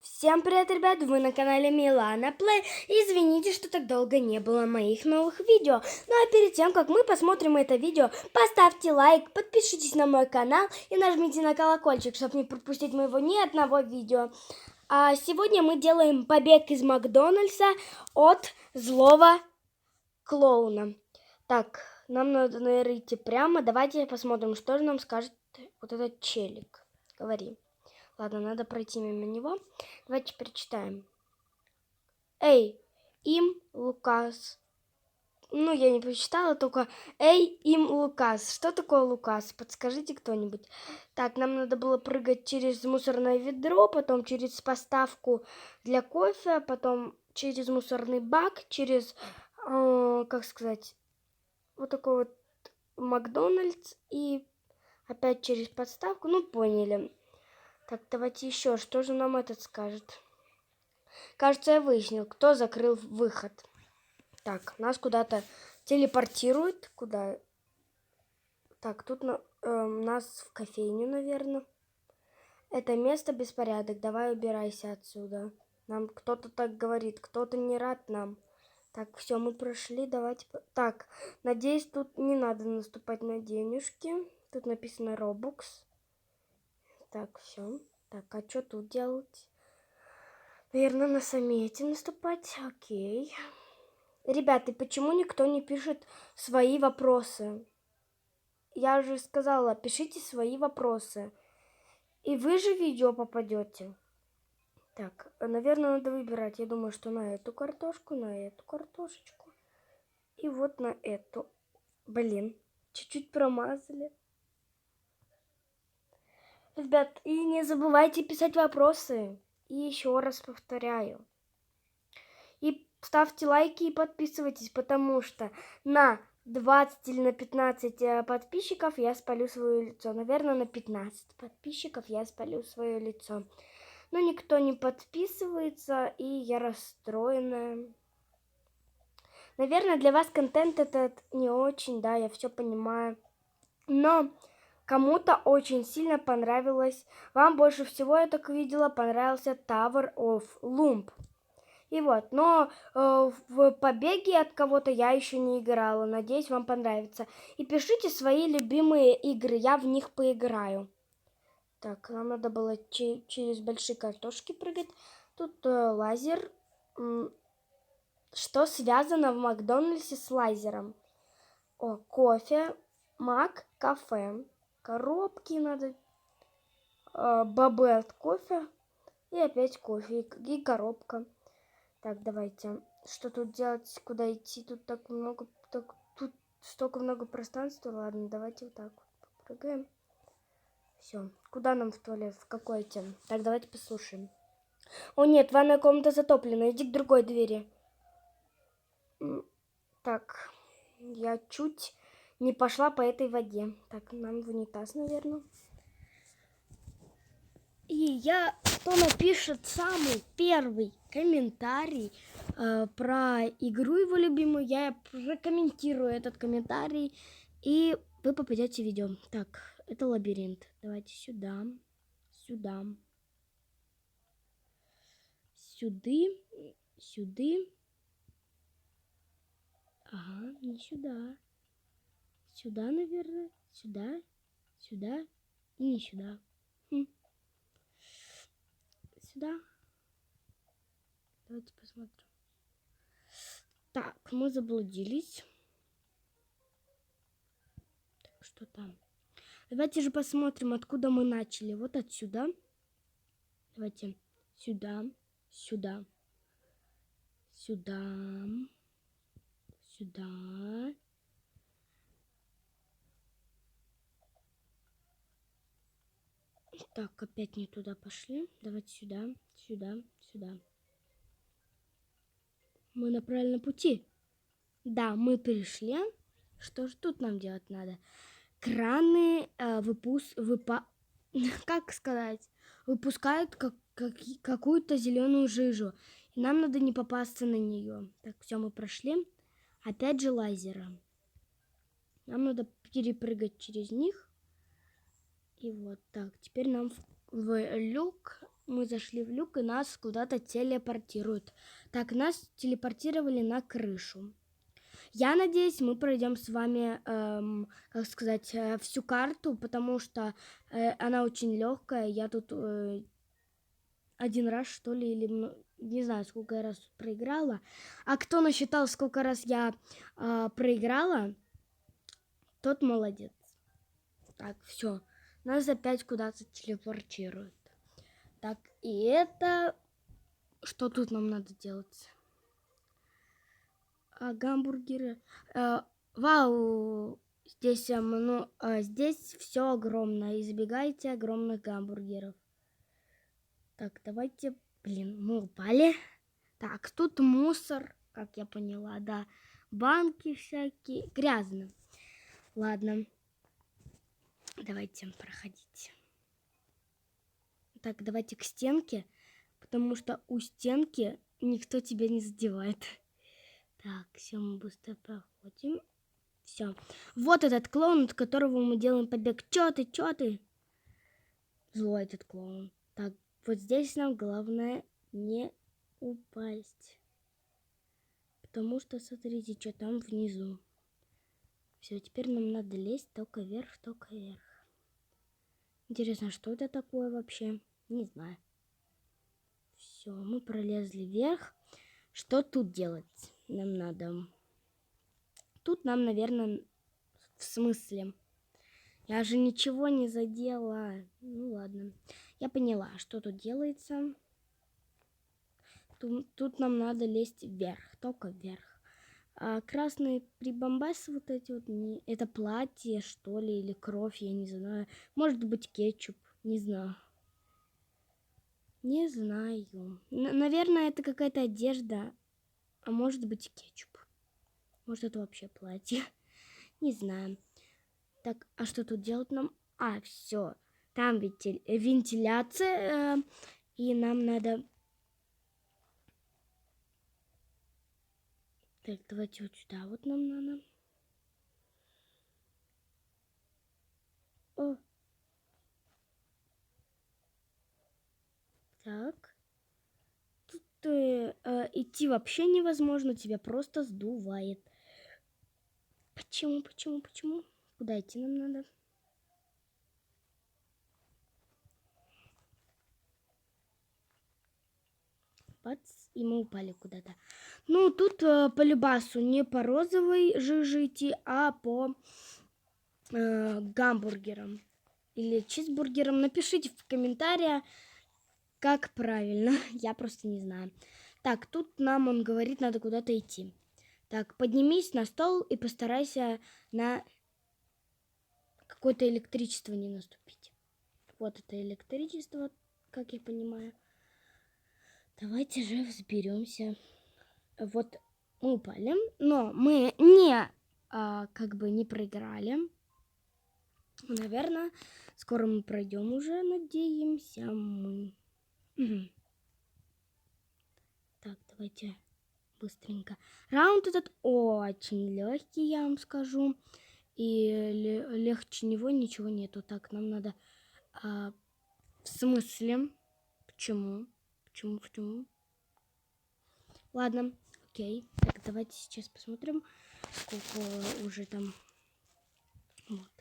Всем привет, ребят! Вы на канале Милана Плей. Извините, что так долго не было моих новых видео. Ну а перед тем, как мы посмотрим это видео, поставьте лайк, подпишитесь на мой канал и нажмите на колокольчик, чтобы не пропустить моего ни одного видео. А сегодня мы делаем побег из Макдональдса от злого клоуна. Так, нам надо, наверное, идти прямо. Давайте посмотрим, что же нам скажет вот этот челик. Говори. Ладно, надо пройти мимо него. Давайте прочитаем. Эй, им Лукас. Ну, я не прочитала, только эй, им Лукас. Что такое Лукас? Подскажите кто-нибудь. Так, нам надо было прыгать через мусорное ведро, потом через поставку для кофе, потом через мусорный бак, через, как сказать, вот такой вот Макдональдс и опять через подставку. Ну, поняли. Так, давайте еще. Что же нам этот скажет? Кажется, я выяснил, кто закрыл выход. Так, нас куда-то телепортируют. Куда? Так, тут нас в кофейню, наверное. Это место беспорядок. Давай убирайся отсюда. Нам кто-то так говорит. Кто-то не рад нам. Так, все, мы прошли. Давайте... Так, надеюсь, тут не надо наступать на денежки. Тут написано Robux. Так, все. Так, а что тут делать? Наверное, на самете наступать. Окей. Ребята, почему никто не пишет свои вопросы? Я же сказала, пишите свои вопросы. И вы же в видео попадете. Так, наверное, надо выбирать. Я думаю, что на эту картошку, на эту картошечку. И вот на эту. Блин, чуть-чуть промазали. Ребят, и не забывайте писать вопросы. И еще раз повторяю. И ставьте лайки и подписывайтесь, потому что на 20 или на 15 подписчиков я спалю свое лицо. Наверное, на 15 подписчиков я спалю свое лицо. Но никто не подписывается, и я расстроена. Наверное, для вас контент этот не очень, да, я все понимаю. Но кому-то очень сильно понравилось. Вам больше всего, я так видела, понравился Tower of Lump. И вот, но в побеге от кого-то я еще не играла. Надеюсь, вам понравится. И пишите свои любимые игры, я в них поиграю. Так, нам надо было через большие картошки прыгать. Тут лазер. Что связано в Макдональдсе с лазером? О, кофе, Мак, кафе. Коробки надо. Бобы от кофе. И опять кофе. И коробка. Так, давайте. Что тут делать? Куда идти? Тут так много... тут столько много пространства. Ладно, давайте вот так вот попрыгаем. Все. Куда нам в туалет? В какой идти? Так, давайте послушаем. О нет, ванная комната затоплена. Иди к другой двери. Так, я чуть не пошла по этой воде. Так, нам в унитаз, наверное. И кто напишет самый первый комментарий про игру его любимую, я прокомментирую этот комментарий, и вы попадете в видео. Так, это лабиринт. Давайте сюда, сюда, сюды, сюды. Ага, не сюда. Сюда, наверное, сюда, сюда и не сюда. Сюда. Давайте посмотрим. Так, мы заблудились. Так, что там? Давайте же посмотрим, откуда мы начали. Вот отсюда. Давайте сюда, сюда, сюда, сюда. Так, опять не туда пошли. Давайте сюда, сюда, сюда. Мы на правильном пути. Да, мы пришли. Что же тут нам делать надо? Краны как сказать, выпускают какую-то зеленую жижу. И нам надо не попасться на нее. Так, все, мы прошли. Опять же лазера. Нам надо перепрыгать через них. И вот так. Теперь нам в люк. Мы зашли в люк, и нас куда-то телепортируют. Так, нас телепортировали на крышу. Я надеюсь, мы пройдем с вами, как сказать, всю карту, потому что она очень легкая. Я тут один раз, что ли, или не знаю, сколько я раз проиграла. А кто насчитал, сколько раз я проиграла, тот молодец. Так, все. Нас опять куда-то телепортируют. Так, и это... Что тут нам надо делать? Гамбургеры. Вау! Здесь, здесь все огромное. Избегайте огромных гамбургеров. Так, давайте... Блин, мы упали. Так, тут мусор, как я поняла, да. Банки всякие. Грязно. Ладно. Давайте проходить. Так, давайте к стенке, потому что у стенки никто тебя не задевает. Так, все, мы быстро проходим. Все. Вот этот клоун, от которого мы делаем побег. Чё ты? Злой этот клоун. Так, вот здесь нам главное не упасть. Потому что, смотрите, что там внизу. Все, теперь нам надо лезть только вверх, только вверх. Интересно, что это такое вообще? Не знаю. Все, мы пролезли вверх. Что тут делать нам надо? Тут нам, наверное, в смысле? Я же ничего не задела. Ну ладно. Я поняла, что тут делается. Тут нам надо лезть вверх, только вверх. А красные прибамбасы вот эти вот, это платье, что ли, или кровь, я не знаю. Может быть, кетчуп, не знаю. Не знаю. Наверное, это какая-то одежда, а может быть, кетчуп. Может, это вообще платье. Не знаю. Так, а что тут делать нам? Все. Там вентиляция, и нам надо... Так, давайте вот сюда вот нам надо. О. Так. Тут идти вообще невозможно, тебя просто сдувает. Почему? Куда идти нам надо? Бац, и мы упали куда-то. Ну, тут по любасу не по розовой жиже идти, а по гамбургерам или чизбургерам. Напишите в комментариях, как правильно. Я просто не знаю. Так, тут нам он говорит, надо куда-то идти. Так, поднимись на стол и постарайся на какое-то электричество не наступить. Вот это электричество, как я понимаю. Давайте же взберемся. Вот мы упали, но мы не проиграли. Наверное, скоро мы пройдем уже, надеемся мы. Угу. Так, давайте быстренько. Раунд этот очень легкий, я вам скажу. И легче него ничего нету. Так, нам надо... в смысле? Почему? Ладно, окей. Так, давайте сейчас посмотрим, сколько уже там. Вот.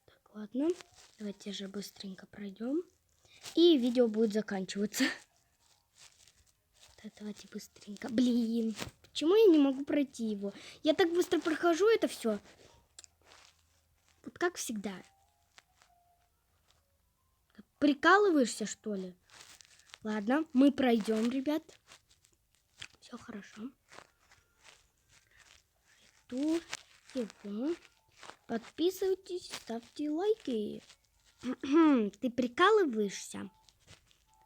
Так, ладно. Давайте же быстренько пройдем. И видео будет заканчиваться. Так, давайте быстренько. Блин, почему я не могу пройти его? Я так быстро прохожу это все. Вот как всегда. Прикалываешься, что ли? Ладно, мы пройдем, ребят. Все хорошо. Ту его. Подписывайтесь, ставьте лайки. Ты прикалываешься?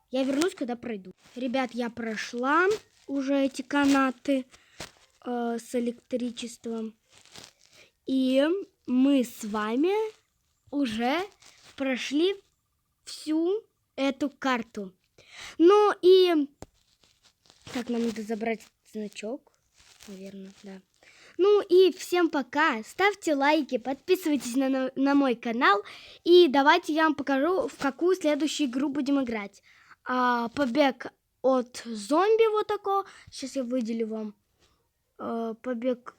Я вернусь, когда пройду. Ребят, я прошла уже эти канаты с электричеством. И мы с вами уже прошли всю эту карту. Ну и... Так, нам надо забрать значок. Наверное, да. Ну и всем пока. Ставьте лайки, подписывайтесь на мой канал. И давайте я вам покажу, в какую следующую игру будем играть. Побег от зомби вот такого. Сейчас я выделю вам. Побег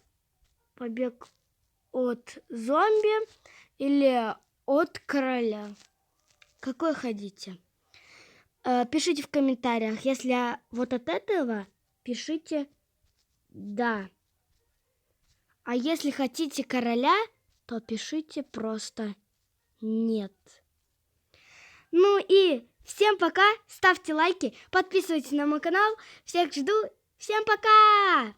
от зомби или от короля. Какой хотите? Пишите в комментариях. Если вот от этого, пишите «да». А если хотите короля, то пишите просто «нет». Ну и всем пока, ставьте лайки, подписывайтесь на мой канал. Всех жду. Всем пока!